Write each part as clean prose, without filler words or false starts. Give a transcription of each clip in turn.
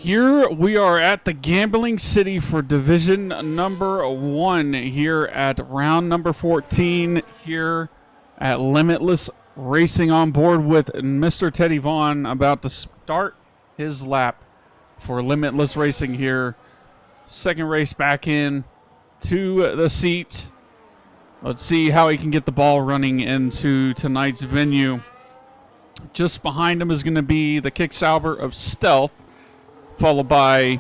Here we are at the Gambling City for Division number 1 here at round number 14 here at Limitless Racing, on board with Mr. Teddy Vaughn, about to start his lap for Limitless Racing here. Second race back in to the seat. Let's see how he can get the ball running into tonight's venue. Just behind him is going to be the Kick Sauber of Stealth, followed by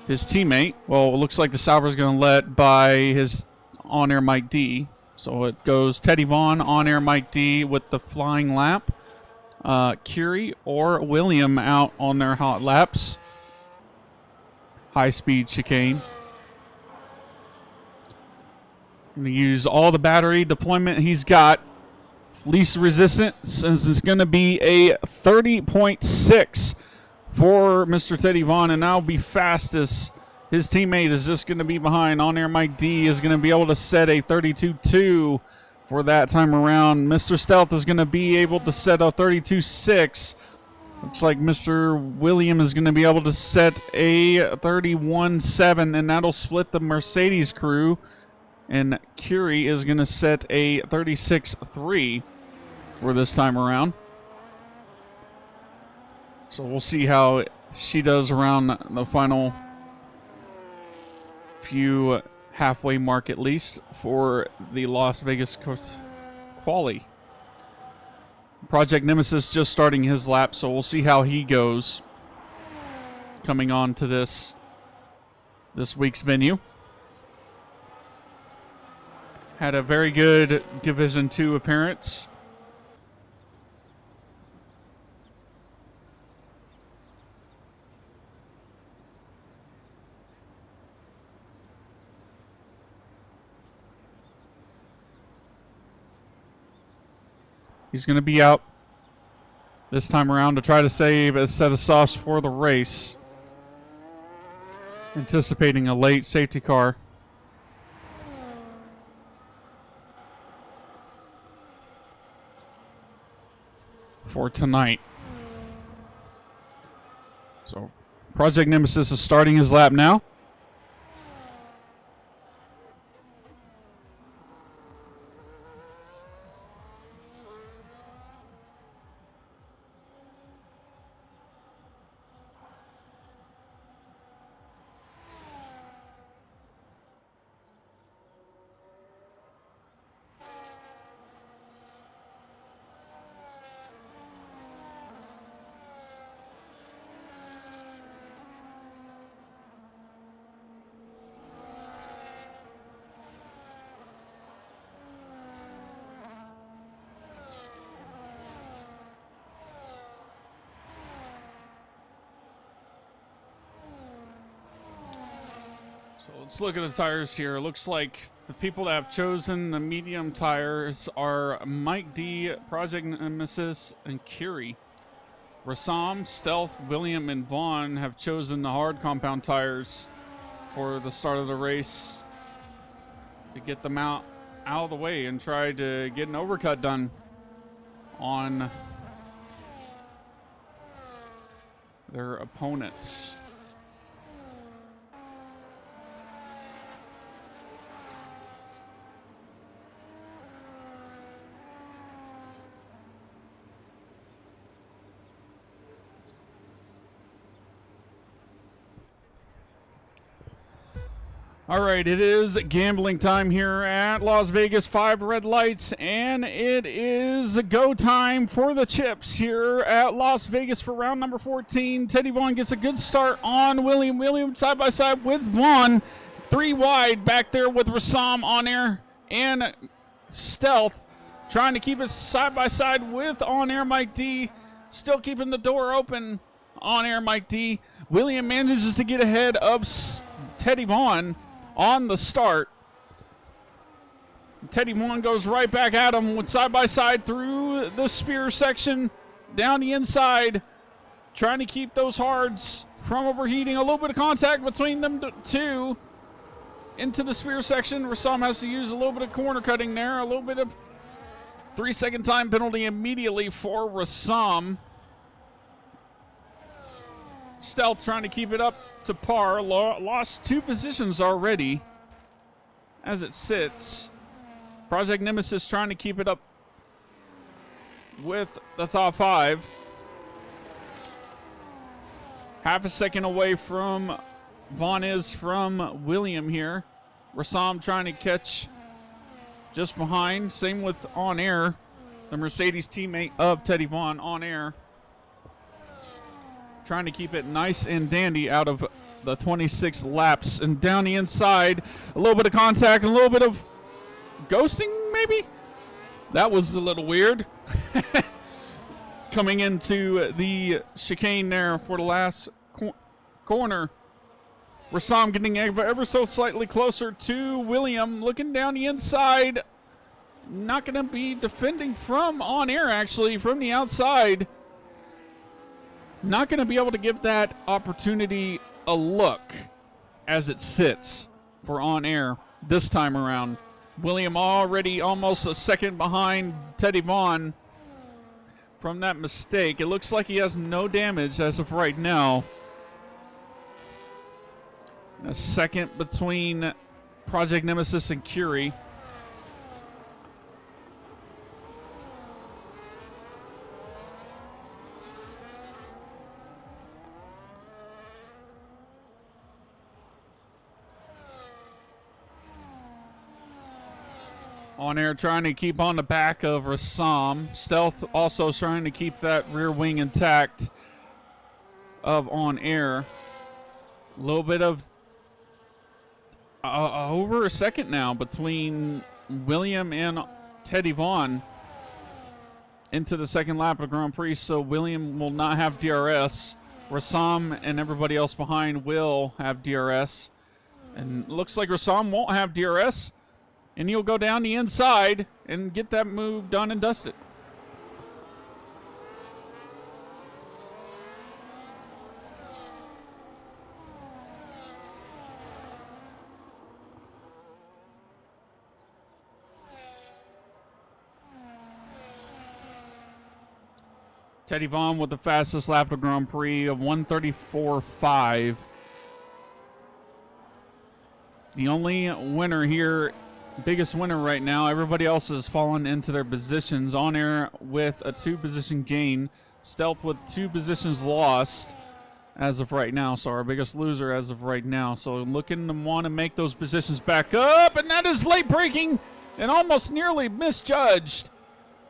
his teammate. Well, it looks like the Sauber is going to let by his on-air Mike D. So it goes Teddy Vaughn, on-air Mike D with the flying lap. Curie or William out on their hot laps. High-speed chicane. Going to use all the battery deployment he's got. Least resistance, since it's going to be a 30.6 for Mr. Teddy Vaughn, and now be fastest. His teammate is just going to be behind. On-air Mike D is going to be able to set a 32.2 for that time around. Mr. Stealth is going to be able to set a 32.6. Looks like Mr. William is going to be able to set a 31.7, and that'll split the Mercedes crew. And Curie is going to set a 36.3 for this time around. So we'll see how she does around the final few halfway mark, at least, for the Las Vegas quali. Project Nemesis just starting his lap, so we'll see how he goes coming on to this week's venue. Had a very good Division 2 appearance. He's going to be out this time around to try to save a set of softs for the race. Anticipating a late safety car. For tonight. So Project Nemesis is starting his lap now. Let's look at the tires here. Looks like the people that have chosen the medium tires are Mike D, Project Nemesis, and Curie. Rassam, Stealth, William, and Vaughn have chosen the hard compound tires for the start of the race to get them out of the way and try to get an overcut done on their opponents. All right, it is gambling time here at Las Vegas. 5 red lights, and it is go time for the chips here at Las Vegas for round number 14. Teddy Vaughn gets a good start on William. William side by side with Vaughn. 3 wide back there with Rassam on air and Stealth trying to keep it side by side with on air Mike D. Still keeping the door open on air Mike D. William manages to get ahead of Teddy Vaughn on the start. Teddy Vaughn goes right back at him with side by side through the spear section, down the inside, trying to keep those hards from overheating. A little bit of contact between them two into the spear section. Rassam has to use a little bit of corner cutting there, a little bit of 3-second time penalty immediately for Rassam. Stealth trying to keep it up to par. Lost 2 positions already as it sits. Project Nemesis trying to keep it up with the top 5. Half a second away from Vaughn is from William here. Rassam trying to catch just behind. Same with On Air, the Mercedes teammate of Teddy Vaughn. On Air trying to keep it nice and dandy out of the 26 laps. And down the inside, a little bit of contact and a little bit of ghosting, maybe? That was a little weird. Coming into the chicane there for the last corner. Rassam getting ever so slightly closer to William. Looking down the inside. Not going to be defending from On Air, actually, from the outside. Not going to be able to give that opportunity a look as it sits for On Air this time around. William already almost a second behind Teddy Vaughn from that mistake. It looks like he has no damage as of right now. A second between Project Nemesis and Curie. On Air trying to keep on the back of Rassam. Stealth also trying to keep that rear wing intact of On Air. A little bit of over a second now between William and Teddy Vaughn into the second lap of Grand Prix, so William will not have DRS. Rassam and everybody else behind will have DRS. And looks like Rassam won't have DRS. And he'll go down the inside and get that move done and dusted. Teddy Vaughn with the fastest lap of Grand Prix of 1:34.5. The only winner here, biggest winner right now. Everybody else has fallen into their positions. On Air with a 2-position gain. Stealth with 2 positions lost as of right now. So our biggest loser as of right now. So looking to want to make those positions back up. And that is late braking and almost nearly misjudged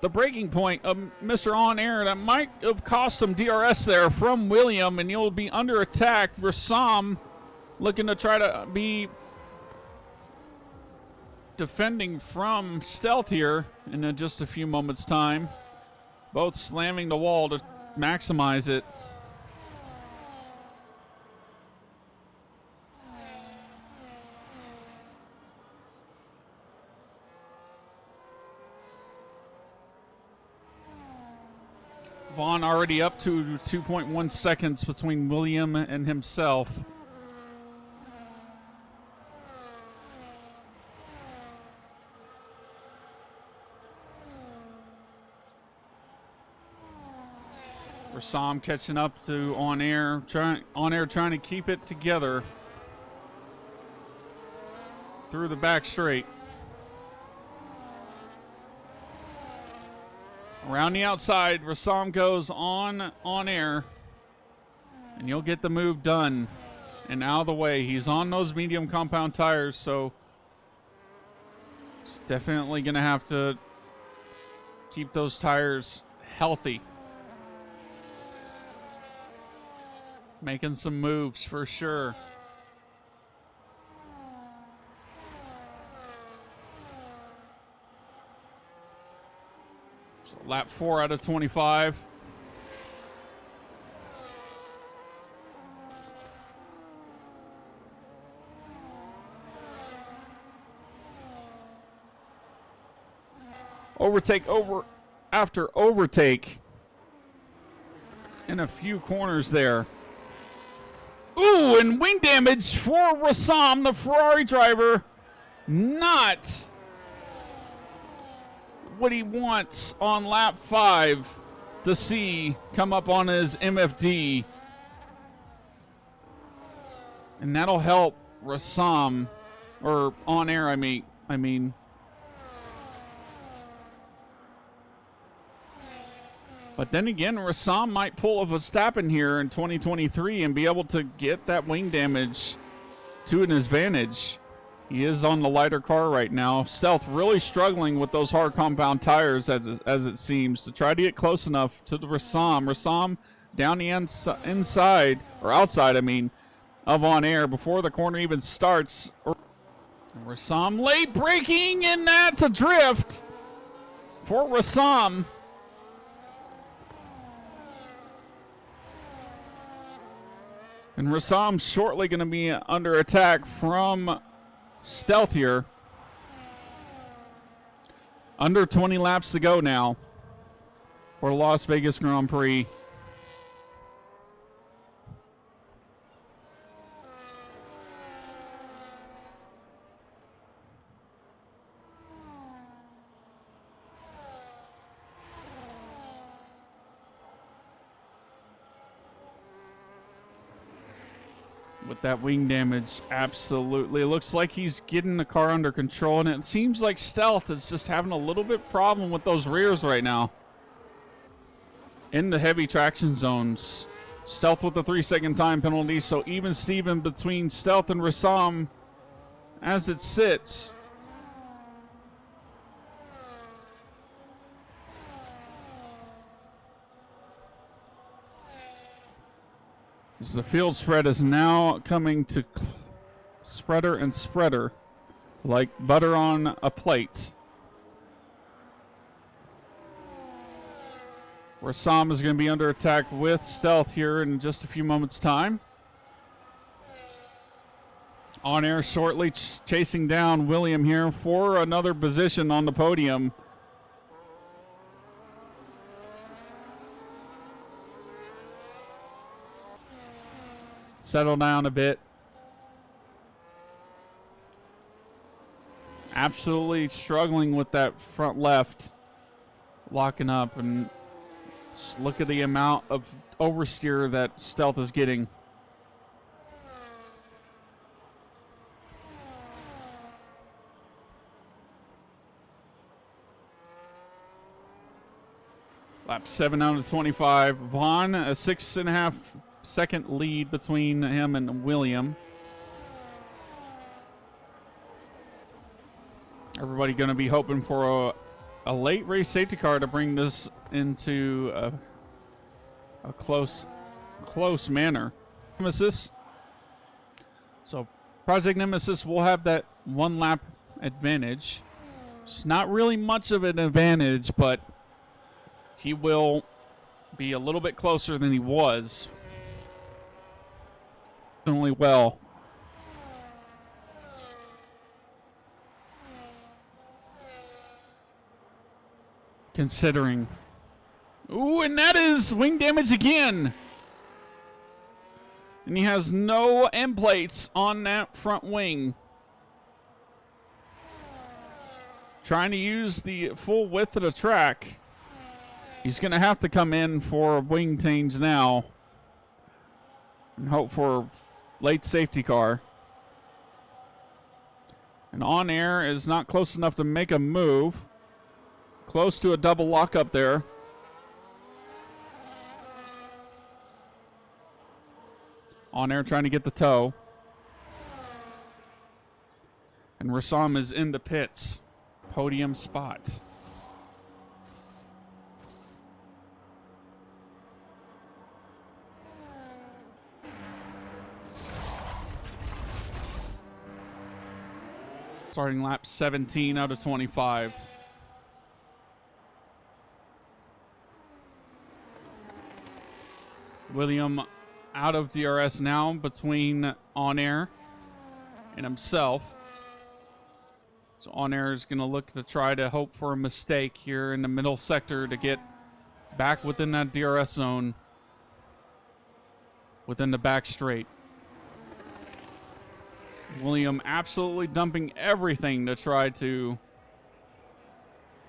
the breaking point of Mr. On Air. That might have cost some DRS there from William. And you'll be under attack. Rassam looking to try to be defending from Stealth here in just a few moments' time. Both slamming the wall to maximize it. Vaughn already up to 2.1 seconds between William and himself. Rassam catching up to On Air, trying to keep it together through the back straight. Around the outside, Rassam goes on Air, and you'll get the move done and out of the way. He's on those medium compound tires, so he's definitely going to have to keep those tires healthy. Making some moves for sure. So lap 4 out of 25. Overtake after overtake in a few corners there. Ooh, and wing damage for Rassam, the Ferrari driver. Not what he wants on lap 5 to see come up on his MFD. And that'll help Rassam, or on air, I mean. But then again, Rassam might pull a Verstappen here in 2023 and be able to get that wing damage to an advantage. He is on the lighter car right now. Stealth really struggling with those hard compound tires as it seems to try to get close enough to the Rassam. Rassam down the inside, or outside, I mean, of on air before the corner even starts. Rassam late braking, and that's a drift for Rassam. And Rassam's shortly going to be under attack from Stealth here. Under 20 laps to go now for the Las Vegas Grand Prix. With that wing damage, absolutely. It looks like he's getting the car under control, and it seems like Stealth is just having a little bit problem with those rears right now. In the heavy traction zones. Stealth with the 3-second time penalty, so even Steven between Stealth and Rassam as it sits. The field spread is now coming to spreader and spreader, like butter on a plate. Rassam is going to be under attack with Stealth here in just a few moments' time. On air shortly, chasing down William here for another position on the podium. Settle down a bit. Absolutely struggling with that front left. Locking up, and just look at the amount of oversteer that Stealth is getting. Lap 7 out of 25. Vaughn, a 6.5 second lead between him and William. Everybody going to be hoping for a late race safety car to bring this into a close manner. Nemesis. So Project Nemesis will have that 1 lap advantage. It's not really much of an advantage, but he will be a little bit closer than he was. Definitely well. Considering. Ooh, and that is wing damage again. And he has no end plates on that front wing. Trying to use the full width of the track. He's going to have to come in for a wing change now. And hope for late safety car. And on air is not close enough to make a move. Close to a double lockup there. On air trying to get the toe. And Rassam is in the pits. Podium spot. Starting lap 17 out of 25. William out of DRS now between On Air and himself. So On Air is going to look to try to hope for a mistake here in the middle sector to get back within that DRS zone within the back straight. William absolutely dumping everything to try to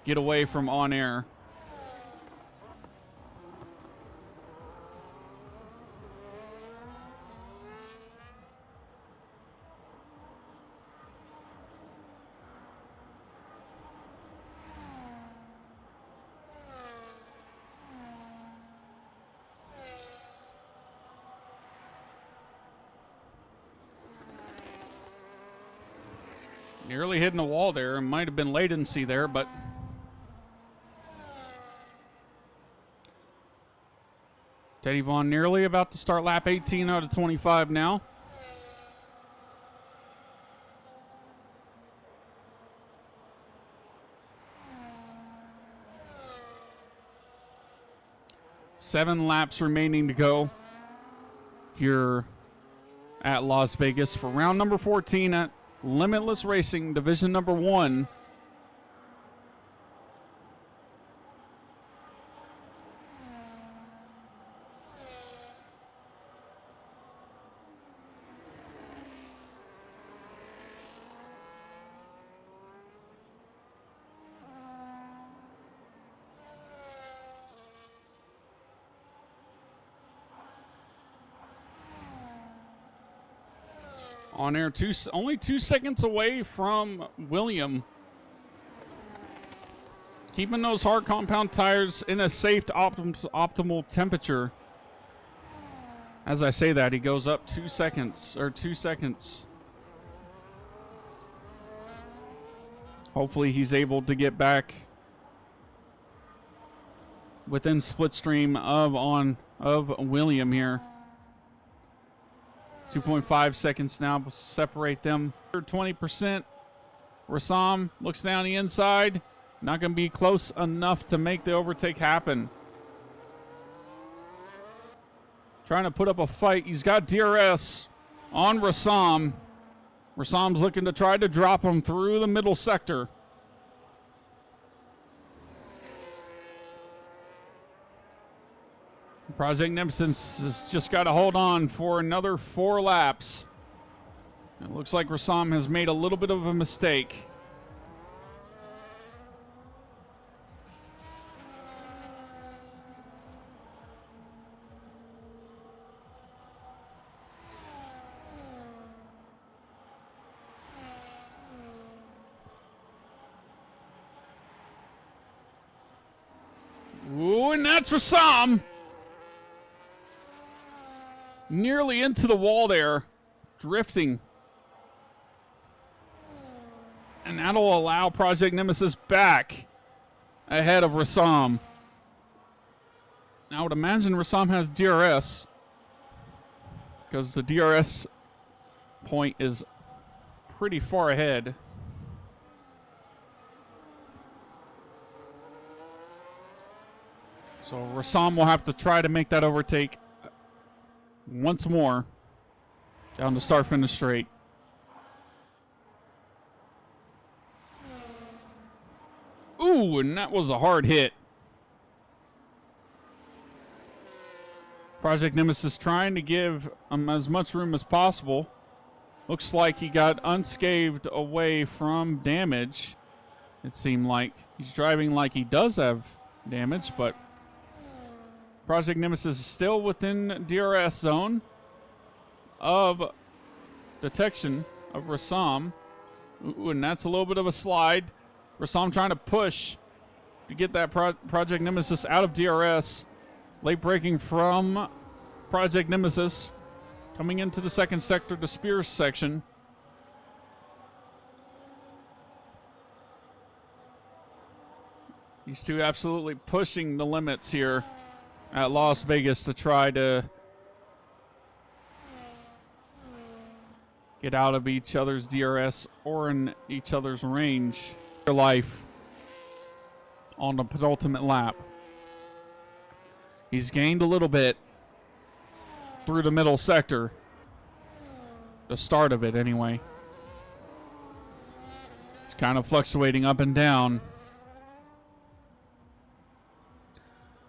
get away from On Air. Nearly hitting the wall there. It might have been latency there, but Teddy Vaughn nearly about to start lap 18 out of 25 now. Seven laps remaining to go here at Las Vegas for round number 14 at Limitless Racing Division number 1. On air, only 2 seconds away from William. Keeping those hard compound tires in a safe to optimal temperature. As I say that, he goes up 2 seconds, or 2 seconds. Hopefully he's able to get back within slipstream of William here. 2.5 seconds now will separate them. 20%. Rassam looks down the inside. Not going to be close enough to make the overtake happen. Trying to put up a fight. He's got DRS on Rassam. Rassam's looking to try to drop him through the middle sector. Project Nemesis has just got to hold on for another 4 laps. It looks like Rassam has made a little bit of a mistake. Ooh, and that's Rassam. Nearly into the wall there, drifting. And that'll allow Project Nemesis back ahead of Rassam. Now I would imagine Rassam has DRS, because the DRS point is pretty far ahead. So Rassam will have to try to make that overtake once more down the start-finish straight. Ooh, and that was a hard hit. Project Nemesis trying to give him as much room as possible. Looks like he got unscathed away from damage. It seemed like he's driving like he does have damage, but Project Nemesis is still within DRS zone of detection of Rassam. Ooh, and that's a little bit of a slide. Rassam trying to push to get that Project Nemesis out of DRS. Late braking from Project Nemesis. Coming into the second sector, the Spears section. These two absolutely pushing the limits here at Las Vegas to try to get out of each other's DRS or in each other's range. Their life on the penultimate lap. He's gained a little bit through the middle sector. The start of it, anyway. It's kind of fluctuating up and down.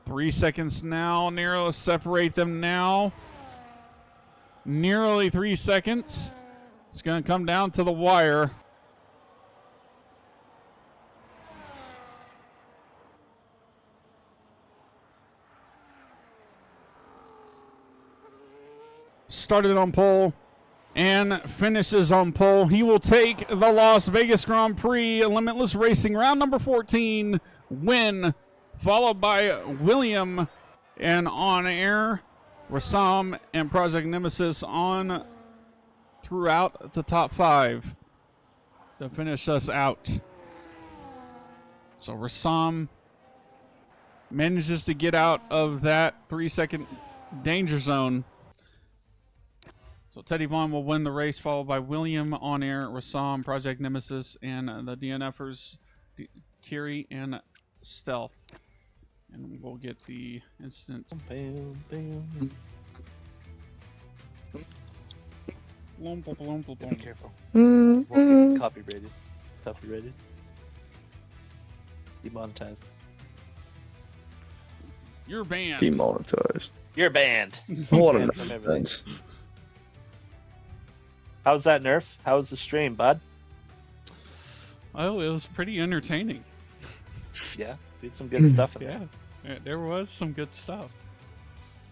3 seconds now. Nearly separate them now. Nearly 3 seconds. It's going to come down to the wire. Started on pole and finishes on pole. He will take the Las Vegas Grand Prix Limitless Racing round number 14 win, followed by William, and on air Rassam and Project Nemesis on throughout the top 5. to finish us out. So Rassam manages to get out of that 3-second danger zone. So Teddy Vaughn will win the race, followed by William, On Air, Rassam, Project Nemesis, and the DNFers, Kiri and Stealth. And we'll get the instant. Bam, bam. Be careful. Won't get copyrighted. Copyrighted. Demonetized. You're banned. Demonetized. You're banned. What a Banned from everything. nonsense. How's that, Nerf? How was the stream, bud? Oh, it was pretty entertaining. Yeah, did some good stuff in Yeah, there was some good stuff.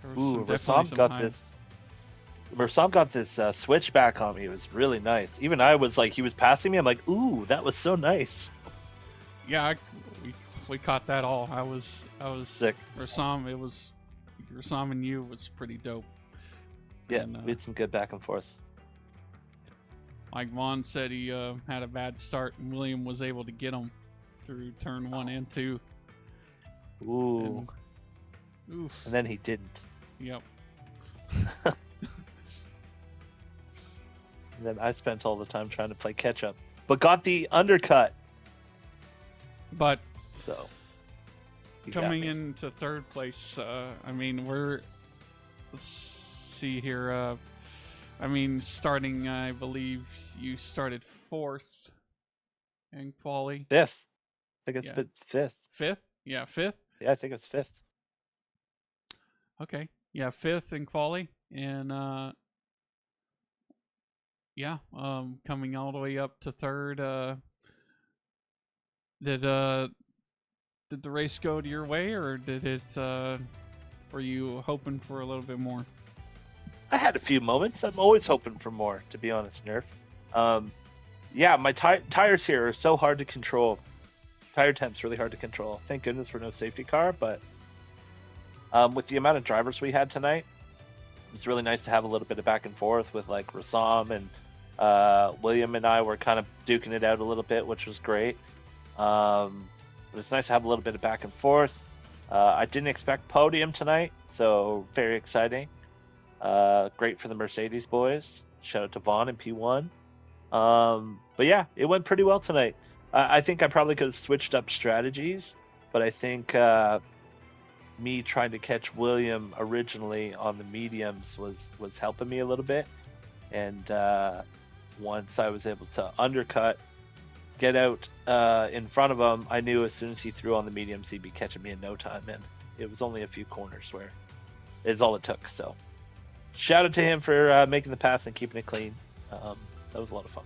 There was Ooh, some- definitely Rassam some got hype. this. Rassam got this switch back on me. It was really nice. Even I was like, he was passing me. I'm like, ooh, that was so nice. Yeah, we caught that all. I was Sick. Rassam. It was Rassam and you was pretty dope. Yeah, And, we had some good back and forth. Like Vaughn said, he had a bad start, and William was able to get him through turn 1 and 2. Ooh. Oof. And then he didn't. Yep. And then I spent all the time trying to play catch up, but got the undercut. But So you got coming me. into third place, I mean, let's see here. I mean, starting, I believe you started 4th in quali. Fifth. I think it's Yeah. been fifth. 5th? Yeah, 5th. Yeah, I think it's fifth. Okay. Yeah, 5th in quali. And, yeah, coming all the way up to 3rd. Did the race go to your way, or did it, were you hoping for a little bit more? I had a few moments. I'm always hoping for more, to be honest, Nerf. Yeah, my tires here are so hard to control. Tire temp's really hard to control. Thank goodness for no safety car, but with the amount of drivers we had tonight, it's really nice to have a little bit of back and forth with like Rassam and William and I were kind of duking it out a little bit, which was great. But it's nice to have a little bit of back and forth. I didn't expect podium tonight, so very exciting. Great for the Mercedes boys. Shout out to Vaughn and P1. But yeah, it went pretty well tonight. I think I probably could have switched up strategies, but I think me trying to catch William originally on the mediums was helping me a little bit. And once I was able to undercut, get out in front of him, I knew as soon as he threw on the mediums, he'd be catching me in no time. And it was only a few corners where is all it took. So shout out to him for making the pass and keeping it clean. That was a lot of fun.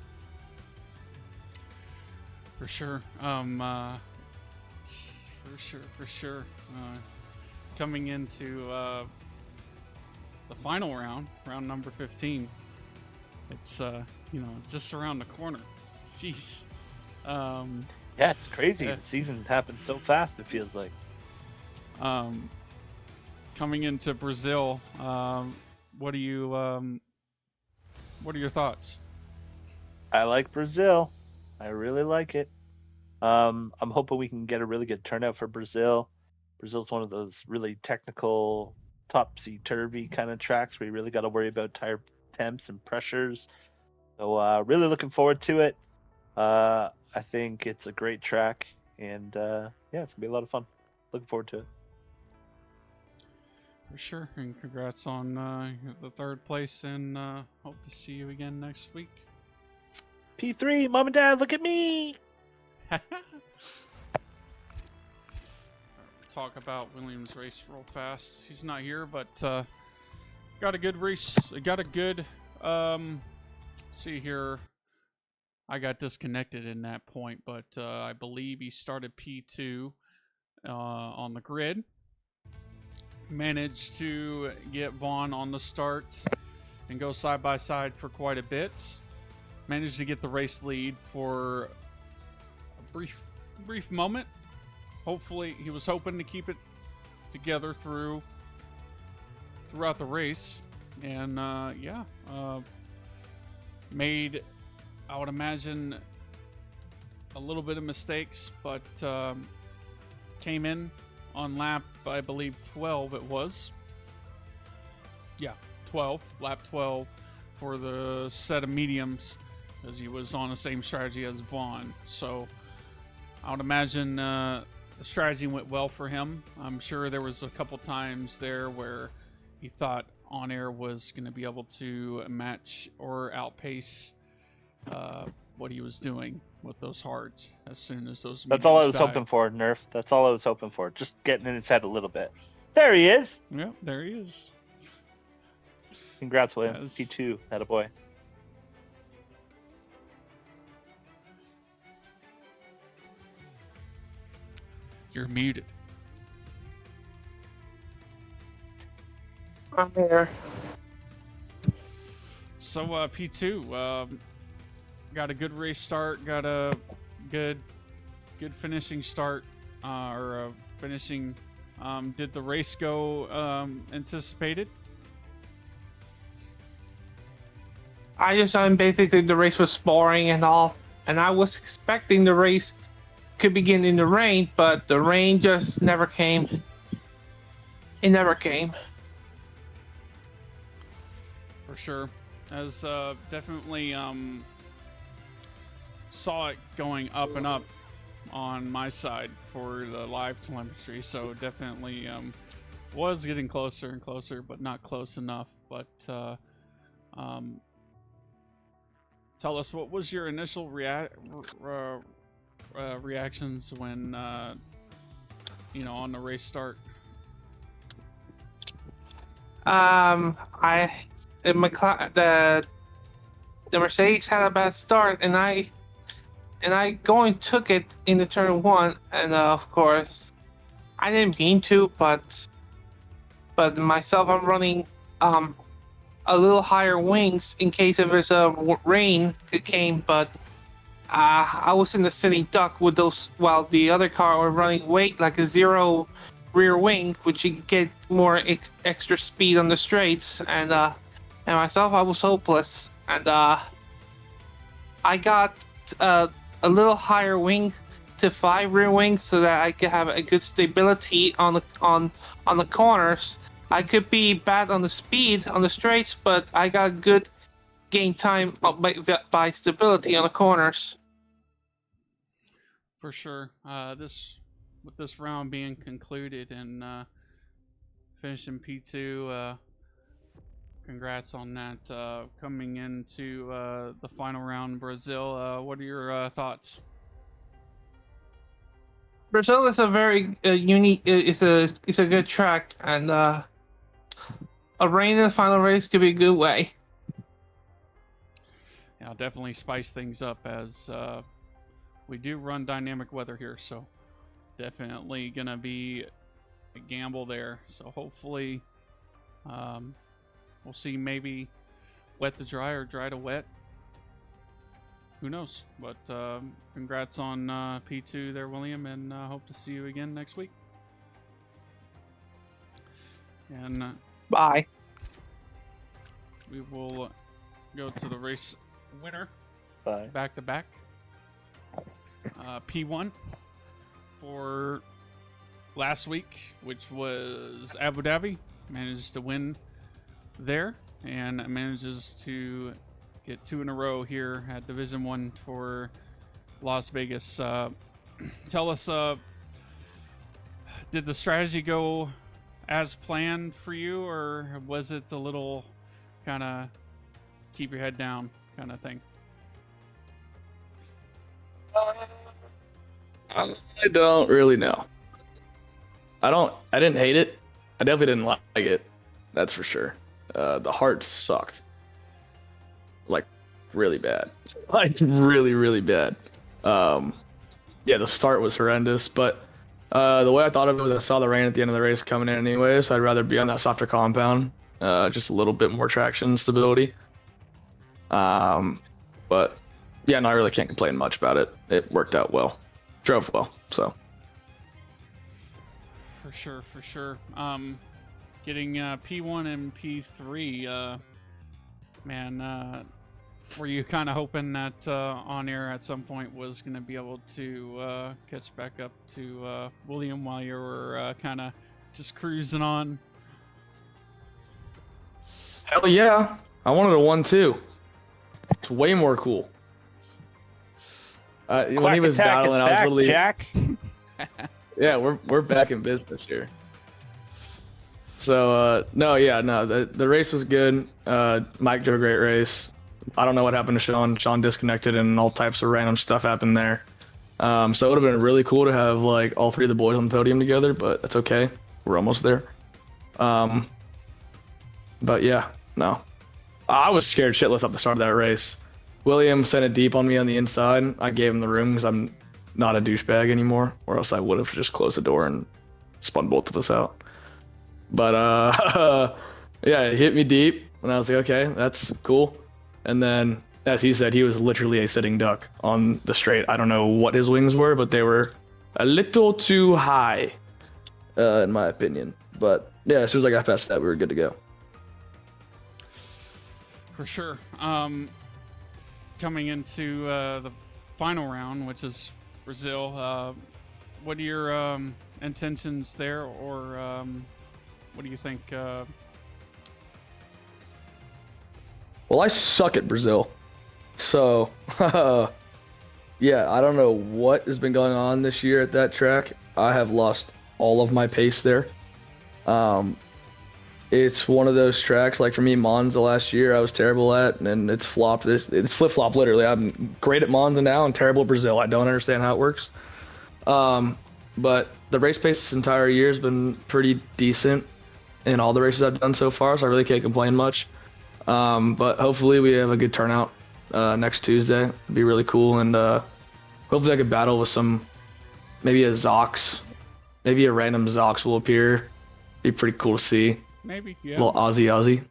For sure. For sure. Coming into the final round number 15. It's just around the corner. Jeez. Yeah, it's crazy. Yeah. The season happened so fast. It feels like. Coming into Brazil, what are your thoughts? I like Brazil. I really like it. I'm hoping we can get a really good turnout for Brazil. Brazil's one of those really technical, topsy-turvy kind of tracks where you really got to worry about tire temps and pressures. So really looking forward to it. I think it's a great track, and yeah, it's gonna be a lot of fun. Looking forward to it. For sure, and congrats on the 3rd place, and hope to see you again next week. P3, Mom and Dad, look at me! Talk about Williams' race real fast. He's not here, but got a good race. Got a good. See here. I got disconnected in that point, but I believe he started P2 on the grid. Managed to get Vaughn on the start and go side by side for quite a bit. Managed to get the race lead for a brief moment. Hopefully, he was hoping to keep it together throughout the race, and made, I would imagine, a little bit of mistakes, but came in on lap, I believe 12 it was. Yeah, 12, lap 12 for the set of mediums, as he was on the same strategy as Vaughn. So I would imagine the strategy went well for him. I'm sure there was a couple times there where he thought On Air was going to be able to match or outpace what he was doing with those hards as soon as those. That's all I was died. hoping for, Nerf. That's all I was hoping for. Just getting in his head a little bit. There he is. Yeah, there he is. Congrats, William. Yes. P2, attaboy. You're muted. I'm here. So P2 got a good race start, got a good finishing start, or finishing. Did the race go anticipated? Basically the race was boring and all, and I was expecting the race could begin in the rain, but the rain just never came. It never came. For sure. As definitely saw it going up and up on my side for the live telemetry, so definitely was getting closer and closer, but not close enough. But tell us, what was your initial reactions when on the race start? The Mercedes had a bad start, and I took it in the turn one, and of course I didn't mean to, but myself, I'm running a little higher wings in case if there's a rain it came, but I was in the sitting duck with those, while the other car were running weight like a zero rear wing, which you get more extra speed on the straights, and myself, I was hopeless, and I got a little higher wing to 5 rear wings so that I could have a good stability on the corners. I could be bad on the speed on the straights, but I got good gain time by stability on the corners. For sure. With this round being concluded and finishing P2, congrats on that. Coming into the final round in Brazil, what are your thoughts? Brazil is a very unique. It's a good track, and a rain in the final race could be a good way. Yeah, definitely spice things up, as we do run dynamic weather here, so definitely gonna be a gamble there. So hopefully, we'll see, maybe wet to dry or dry to wet. Who knows? But congrats on P2 there, William, and hope to see you again next week. And Bye. we will go to the race winner. Bye. Back to back. P1 for last week, which was Abu Dhabi, managed to win there and manages to get 2 in a row here at Division 1 for Las Vegas. Tell us, did the strategy go as planned for you, or was it a little kind of keep your head down kind of thing? I don't really know. I didn't hate it. I definitely didn't like it. That's for sure. The heart sucked. Like, really bad. Like, really, really bad. Yeah, the start was horrendous, but the way I thought of it was I saw the rain at the end of the race coming in anyway, so I'd rather be on that softer compound. Just a little bit more traction stability. But yeah, no, I really can't complain much about it. It worked out well. Drove well, so. For sure. Getting P1 and P3, man, Were you kind of hoping that on air at some point was going to be able to catch back up to William while you were kind of just cruising on? Hell yeah. I wanted a 1-2. It's way more cool. When Quack he was Attack battling, is I was back, literally Jack. yeah, we're back in business here. So the race was good. Mike drove a great race. I don't know what happened to Sean. Sean disconnected and all types of random stuff happened there. So it would have been really cool to have like all three of the boys on the podium together, but that's okay. We're almost there. But yeah, no. I was scared shitless at the start of that race. William sent it deep on me on the inside. I gave him the room because I'm not a douchebag anymore, or else I would have just closed the door and spun both of us out. But yeah, it hit me deep, and I was like, okay, that's cool. And then, as he said, he was literally a sitting duck on the straight. I don't know what his wings were, but they were a little too high, in my opinion. But yeah, as soon as I got past that, we were good to go. For sure. Coming into the final round, which is Brazil, what are your intentions there, or what do you think? Well, I suck at Brazil, so yeah, I don't know what has been going on this year at that track. I have lost all of my pace there. It's one of those tracks, like for me, Monza last year I was terrible at, and it's flopped. It's flip-flop literally. I'm great at Monza now and terrible at Brazil. I don't understand how it works. But the race pace this entire year has been pretty decent in all the races I've done so far, so I really can't complain much. But hopefully we have a good turnout next Tuesday. It'd be really cool, and hopefully I could battle with maybe a Zox. Maybe a random Zox will appear. Be pretty cool to see. Maybe, yeah. Little Aussie.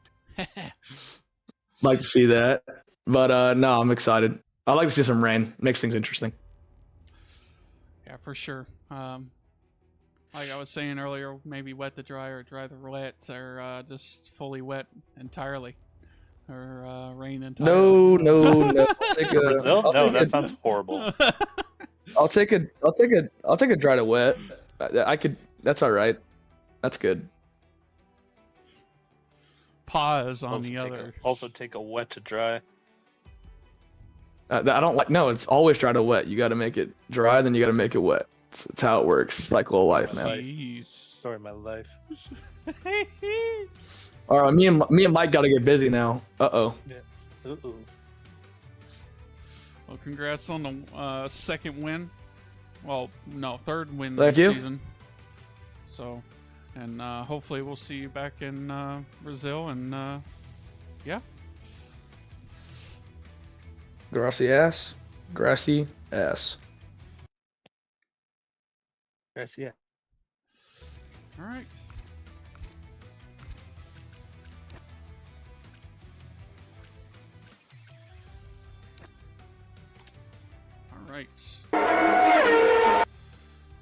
Like to see that. But no, I'm excited. I like to see some rain. Makes things interesting. Yeah, for sure. Like I was saying earlier, maybe wet the dry or dry the wet, or just fully wet entirely, or rain entirely. No. Brazil? No, that sounds horrible. I'll take a dry to wet. I could. That's all right. That's good. Pause on the other. Also take a wet to dry. I don't like. No, it's always dry to wet. You got to make it dry, then you got to make it wet. It's how it works. Cycle of life, man. Jeez. Story of my life. All right, me and Mike got to get busy now. Uh-oh. Yeah. Uh-oh. Well, congrats on the second win. Well, no, third win Thank this you. season. So, and hopefully we'll see you back in Brazil, and yeah. Grassy ass. Yes, yeah. All right. All right.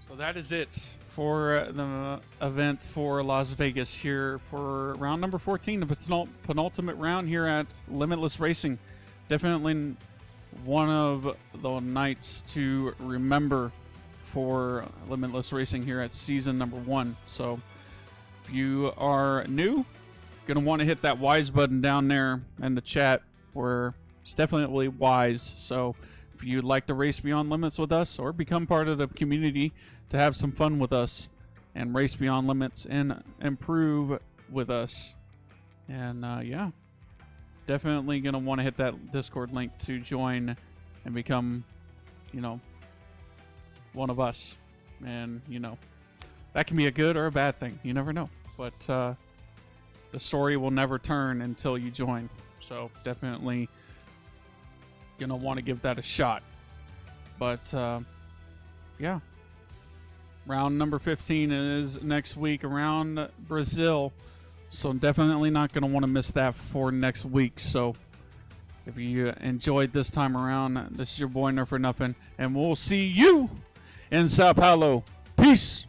So that is it for the event for Las Vegas here for round number 14, the penultimate round here at Limitless Racing. Definitely one of the nights to remember for Limitless Racing here at season number 1. So if you are new, gonna want to hit that wise button down there in the chat, where it's definitely wise. So if you'd like to race beyond limits with us or become part of the community to have some fun with us and race beyond limits and improve with us, and yeah, definitely gonna want to hit that Discord link to join and become, one of us. And that can be a good or a bad thing, you never know, but the story will never turn until you join. So definitely gonna want to give that a shot. But yeah, round number 15 is next week around Brazil, so definitely not gonna want to miss that for next week. So if you enjoyed this time around, this is your boy Nerf for Nothing, and we'll see you in Sao Paulo. Peace.